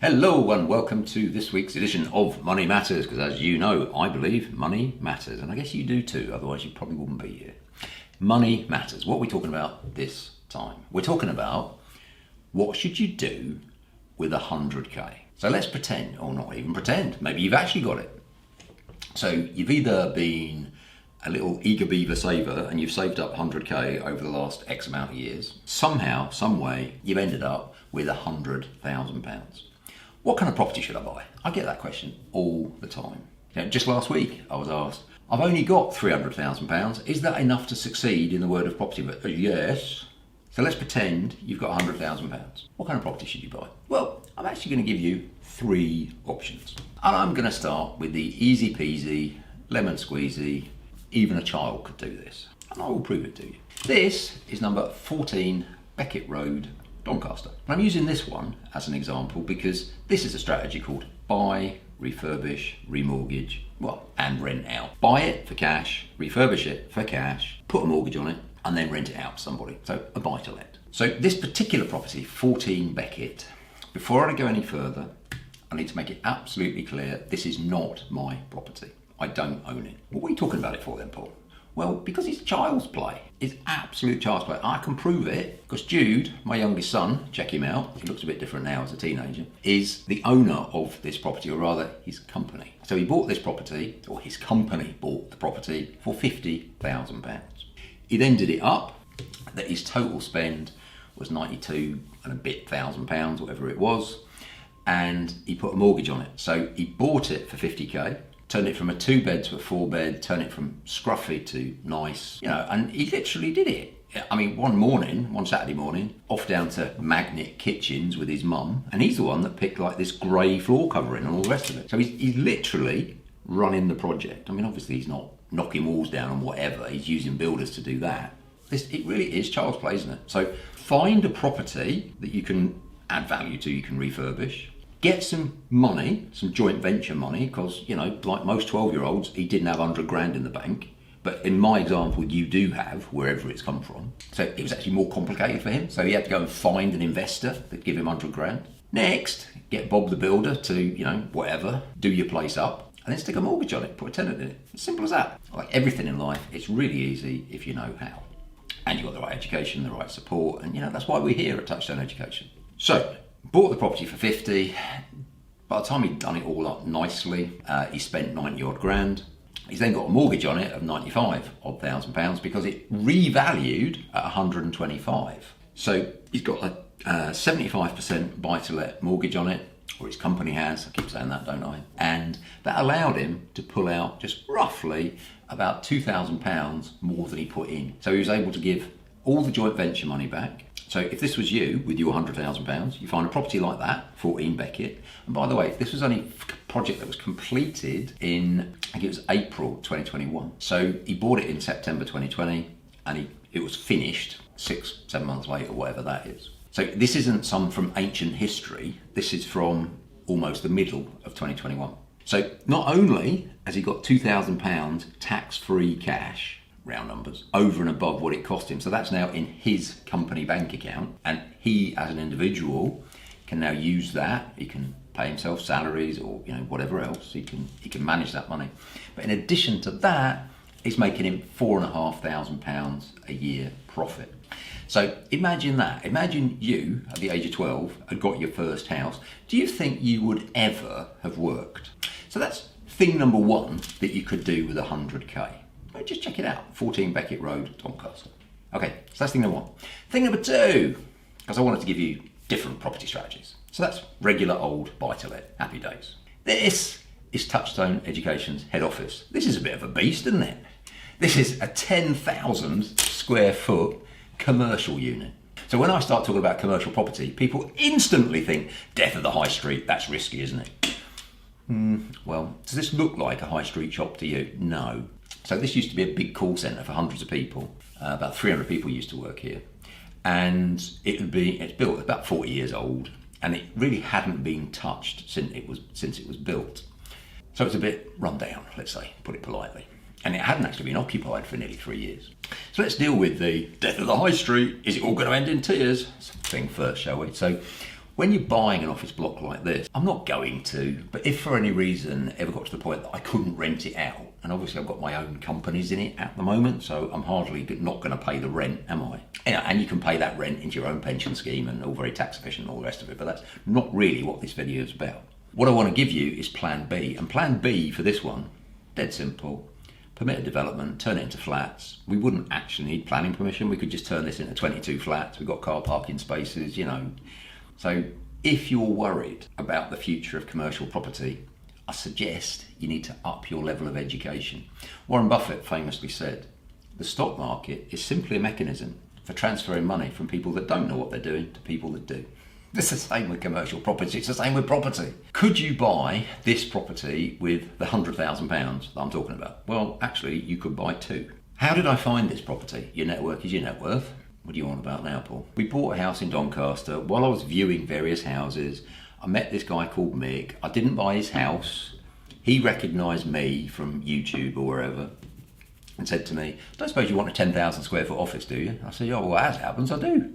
Hello and welcome to this week's edition of Money Matters, because as you know, I believe money matters, and I guess you do too, otherwise you probably wouldn't be here. Money matters. What are we talking about this time? We're talking about what should you do with 100k. So let's pretend, or not even pretend, maybe you've actually got it. So you've either been a little eager beaver saver and you've saved up 100k over the last X amount of years. Somehow, some way, you've ended up with £100,000. What kind of property should I buy? I get that question all the time. Just last week I was asked, I've only got £300,000. Is that enough to succeed in the world of property? But yes. So let's pretend you've got £100,000. What kind of property should you buy? Well, I'm actually going to give you three options. And I'm going to start with the easy peasy, lemon squeezy, even a child could do this. And I will prove it to you. This is number 14 Beckett Road, Doncaster. And I'm using this one as an example because this is a strategy called buy, refurbish, remortgage, and rent out. Buy it for cash, refurbish it for cash, put a mortgage on it, and then rent it out to somebody. So a buy to let. So this particular property, 14 Beckett, before I go any further, I need to make it absolutely clear this is not my property. I don't own it. Well, what are you talking about it for then, Paul? Well, because it's child's play. It's absolute child's play. I can prove it because Jude, my youngest son, check him out, he looks a bit different now as a teenager, is the owner of this property, or rather his company. So he bought this property, or his company bought the property for £50,000. He then did it up, that his total spend was 92 and a bit £1,000, whatever it was, and he put a mortgage on it. So he bought it for 50k, turned it from a 2-bed to a 4-bed, turned it from scruffy to nice, and he literally did it. I mean, one Saturday morning, off down to Magnet Kitchens with his mum, and he's the one that picked like this grey floor covering and all the rest of it. So he's literally running the project. I mean, obviously he's not knocking walls down and whatever, he's using builders to do that. It really is child's play, isn't it? So find a property that you can add value to, you can refurbish. Get some money, some joint venture money, because, like most 12-year-olds, he didn't have 100 grand in the bank. But in my example, you do have, wherever it's come from. So it was actually more complicated for him. So he had to go and find an investor that give him 100 grand. Next, get Bob the builder to, whatever, do your place up, and then stick a mortgage on it, put a tenant in it. As simple as that. Like everything in life, it's really easy if you know how. And you've got the right education, the right support, and, that's why we're here at Touchstone Education. So, bought the property for 50. By the time he'd done it all up nicely, he spent 90 odd grand. He's then got a mortgage on it of 95 odd £1,000 because it revalued at 125. So he's got a 75% buy-to-let mortgage on it, or his company has. I keep saying that, don't I? And that allowed him to pull out just roughly about £2,000 more than he put in. So he was able to give all the joint venture money back. So if this was you with your £100,000, you find a property like that, 14 Beckett. And by the way, this was only a project that was completed in, I think it was April 2021. So he bought it in September 2020 and it was finished 6-7 months later, whatever that is. So this isn't some from ancient history. This is from almost the middle of 2021. So not only has he got £2,000 tax-free cash, round numbers, over and above what it cost him. So that's now in his company bank account, and he as an individual can now use that. He can pay himself salaries or whatever else. He can manage that money. But in addition to that, it's making him £4,500 a year profit. So imagine that. Imagine you at the age of 12 had got your first house. Do you think you would ever have worked? So that's thing number one that you could do with 100k. Just check it out, 14 Beckett Road, Doncaster. Okay, so that's thing number one. Thing number two, because I wanted to give you different property strategies. So that's regular old buy-to-let, happy days. This is Touchstone Education's head office. This is a bit of a beast, isn't it? This is a 10,000 square foot commercial unit. So when I start talking about commercial property, people instantly think, death of the high street, that's risky, isn't it? Well, does this look like a high street shop to you? No. So this used to be a big call centre for hundreds of people. About 300 people used to work here. And it's built about 40 years old, and it really hadn't been touched since it was built. So it's a bit run down, let's say, put it politely. And it hadn't actually been occupied for nearly 3 years. So let's deal with the death of the high street. Is it all going to end in tears? Thing first, shall we? So When you're buying an office block like this, I'm not going to, but if for any reason it ever got to the point that I couldn't rent it out, and obviously I've got my own companies in it at the moment, so I'm hardly not going to pay the rent, am I? And you can pay that rent into your own pension scheme and all very tax efficient and all the rest of it, but that's not really what this video is about. What I want to give you is plan B, and plan B for this one, dead simple. Permit a development, turn it into flats. We wouldn't actually need planning permission. We could just turn this into 22 flats. We've got car parking spaces, you know. So if you're worried about the future of commercial property, I suggest you need to up your level of education. Warren Buffett famously said, the stock market is simply a mechanism for transferring money from people that don't know what they're doing to people that do. It's the same with commercial property, it's the same with property. Could you buy this property with the £100,000 that I'm talking about? Well, actually, you could buy two. How did I find this property? Your network is your net worth. What do you want about now, Paul? We bought a house in Doncaster. While I was viewing various houses, I met this guy called Mick. I didn't buy his house. He recognised me from YouTube or wherever and said to me, I don't suppose you want a 10,000 square foot office, do you? I said, oh, well, as it happens, I do.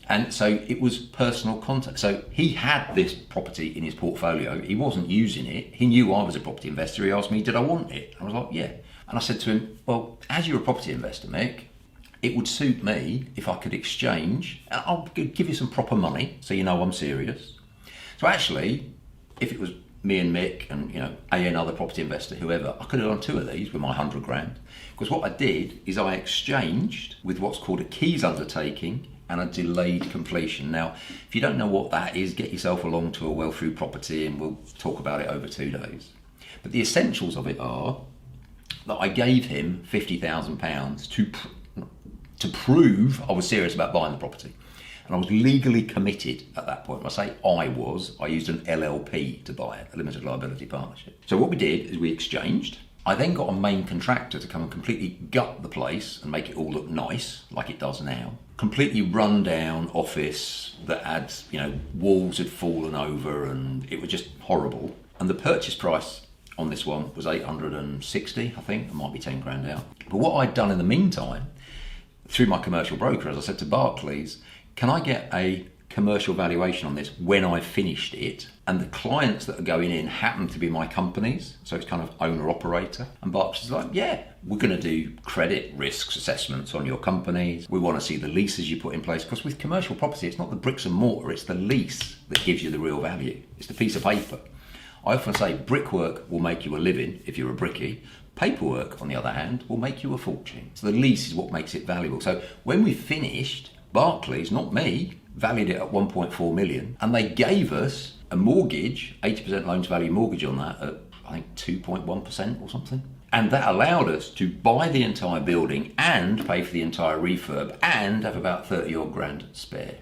And so it was personal contact. So he had this property in his portfolio. He wasn't using it. He knew I was a property investor. He asked me, did I want it? I was like, yeah. And I said to him, well, as you're a property investor, Mick, it would suit me if I could exchange. I'll give you some proper money so you know I'm serious. So actually, if it was me and Mick and, you know, another property investor, whoever, I could have done two of these with my 100 grand. Because what I did is I exchanged with what's called a keys undertaking and a delayed completion. Now, if you don't know what that is, get yourself along to a well-through property and we'll talk about it over 2 days. But the essentials of it are that I gave him £50,000 to prove I was serious about buying the property. And I was legally committed at that point. When I say I used an LLP to buy it, a limited liability partnership. So what we did is we exchanged. I then got a main contractor to come and completely gut the place and make it all look nice, like it does now. Completely run down office that had, you know, walls had fallen over and it was just horrible. And the purchase price on this one was 860, I think. It might be 10 grand out. But what I'd done in the meantime, through my commercial broker, as I said to Barclays, can I get a commercial valuation on this when I finished it? And the clients that are going in happen to be my companies, so it's kind of owner-operator. And Barclays is like, yeah, we're going to do credit risks assessments on your companies. We want to see the leases you put in place. Because with commercial property, it's not the bricks and mortar, it's the lease that gives you the real value. It's the piece of paper. I often say brickwork will make you a living if you're a brickie. Paperwork, on the other hand, will make you a fortune. So the lease is what makes it valuable. So when we finished, Barclays, not me, valued it at 1.4 million, and they gave us a mortgage, 80% loan to value mortgage on that at, I think, 2.1% or something. And that allowed us to buy the entire building and pay for the entire refurb and have about 30 odd grand spare.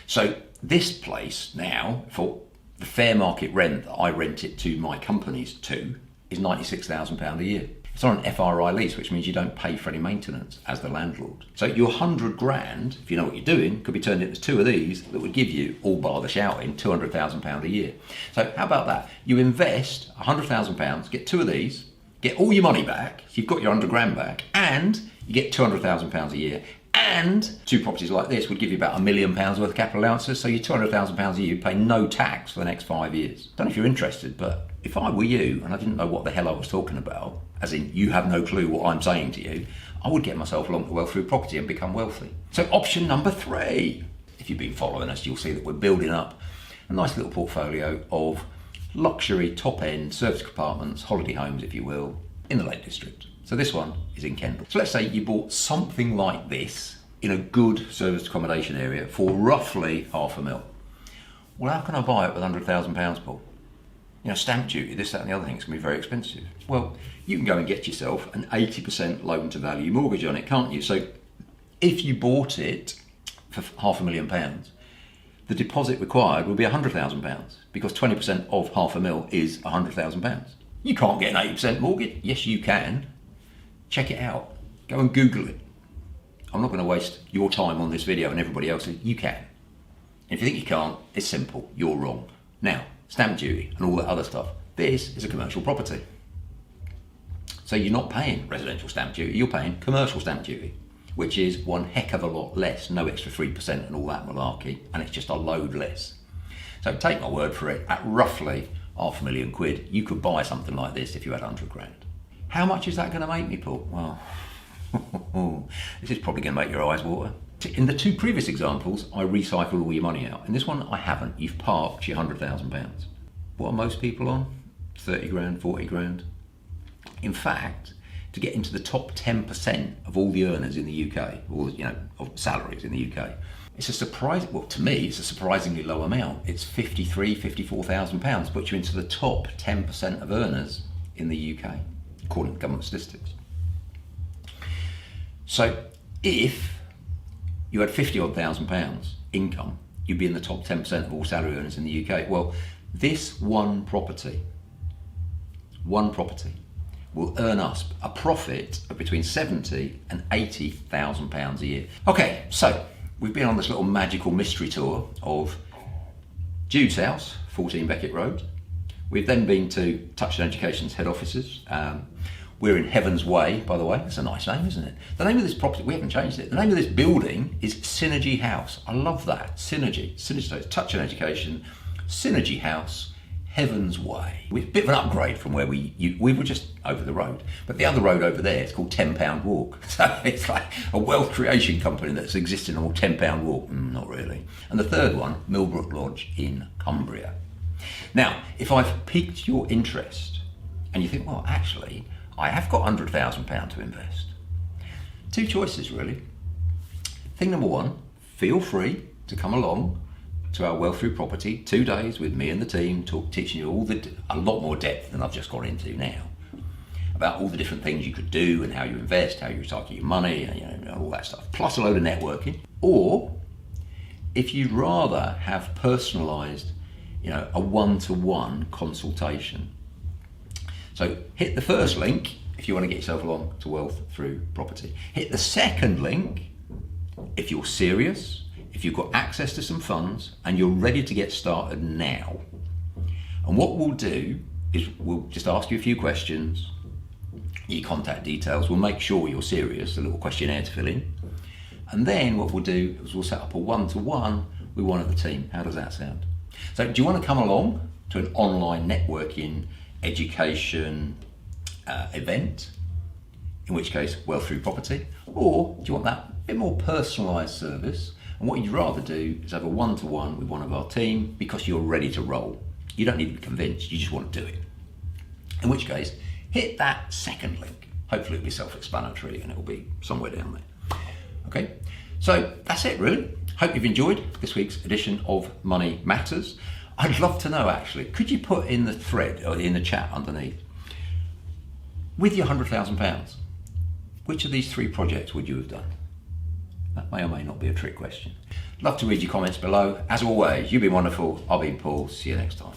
So this place now, for the fair market rent that I rent it to my companies to, is £96,000 a year. It's on an FRI lease, which means you don't pay for any maintenance as the landlord. So your 100 grand, if you know what you're doing, could be turned into two of these that would give you, all bar the shouting, £200,000 a year. So how about that? You invest £100,000, get two of these, get all your money back, so you've got your 100 grand back, and you get £200,000 a year. And two properties like this would give you about £1 million worth of capital allowances, so your £200,000 a year, you pay no tax for the next 5 years. Don't know if you're interested, but if I were you and I didn't know what the hell I was talking about, as in you have no clue what I'm saying to you, I would get myself along to well-through property and become wealthy. So option number 3, if you've been following us, you'll see that we're building up a nice little portfolio of luxury, top-end service apartments, holiday homes, if you will, in the Lake District. So this one is in Kendal. So let's say you bought something like this in a good service accommodation area for roughly £500,000. Well, how can I buy it with £100,000, Paul? You know, stamp duty, this, that and the other thing, it's going to be very expensive. Well, you can go and get yourself an 80% loan to value mortgage on it, can't you? So if you bought it for £500,000, the deposit required would be £100,000 because 20% of £500,000 is £100,000. You can't get an 80% mortgage. Yes, you can. Check it out. Go and Google it. I'm not going to waste your time on this video and everybody else's. You can. And if you think you can't, it's simple. You're wrong. Now, stamp duty and all that other stuff. This is a commercial property. So you're not paying residential stamp duty, you're paying commercial stamp duty, which is one heck of a lot less, no extra 3% and all that malarkey, and it's just a load less. So take my word for it, at roughly £500,000, you could buy something like this if you had 100 grand. How much is that going to make me, Paul? Well, this is probably going to make your eyes water. In the two previous examples, I recycle all your money out. In this one, I haven't. You've parked your £100,000. What are most people on? 30 grand, 40 grand. In fact, to get into the top 10% of all the earners in the UK, or of salaries in the UK, it's a surprising, well, to me, it's a surprisingly low amount. It's £53,000, £54,000, puts you into the top 10% of earners in the UK, according to government statistics. So if you had £50,000 income, you'd be in the top 10% of all salary earners in the UK. Well, this one property will earn us a profit of between £70,000 and £80,000 a year. Okay, so we've been on this little magical mystery tour of Jude's house, 14 Beckett Road. We've then been to Touchstone Education's head offices. We're in Heaven's Way, by the way. That's a nice name, isn't it? The name of this property, we haven't changed it. The name of this building is Synergy House. I love that. Synergy. So it's Touchstone Education, Synergy House, Heaven's Way. We're a bit of an upgrade from where we were just over the road. But the other road over there is called £10 Walk. So it's like a wealth creation company that's existing on a £10 walk. Not really. And the third one, Millbrook Lodge in Cumbria. Now, if I've piqued your interest and you think, well, actually, I have got £100,000 to invest. Two choices, really. Thing number one, feel free to come along to our Wealth Through Property, 2 days with me and the team, teaching you a lot more depth than I've just got into now, about all the different things you could do and how you invest, how you recycle your money, and all that stuff, plus a load of networking. Or if you'd rather have personalised, a one-to-one consultation. So hit the first link if you want to get yourself along to Wealth Through Property. Hit the second link if you're serious, if you've got access to some funds and you're ready to get started now. And what we'll do is we'll just ask you a few questions, your contact details, we'll make sure you're serious, a little questionnaire to fill in. And then what we'll do is we'll set up a one-to-one with one of the team. How does that sound? So do you want to come along to an online networking education event, in which case Wealth Through Property, or do you want that bit more personalised service? And what you'd rather do is have a one-to-one with one of our team because you're ready to roll. You don't need to be convinced, you just want to do it. In which case, hit that second link. Hopefully it'll be self-explanatory and it'll be somewhere down there. Okay, so that's it really. Hope you've enjoyed this week's edition of Money Matters. I'd love to know actually, could you put in the thread or in the chat underneath, with your £100,000, which of these 3 projects would you have done? That may or may not be a trick question. Love to read your comments below. As always, you've been wonderful. I've been Paul. See you next time.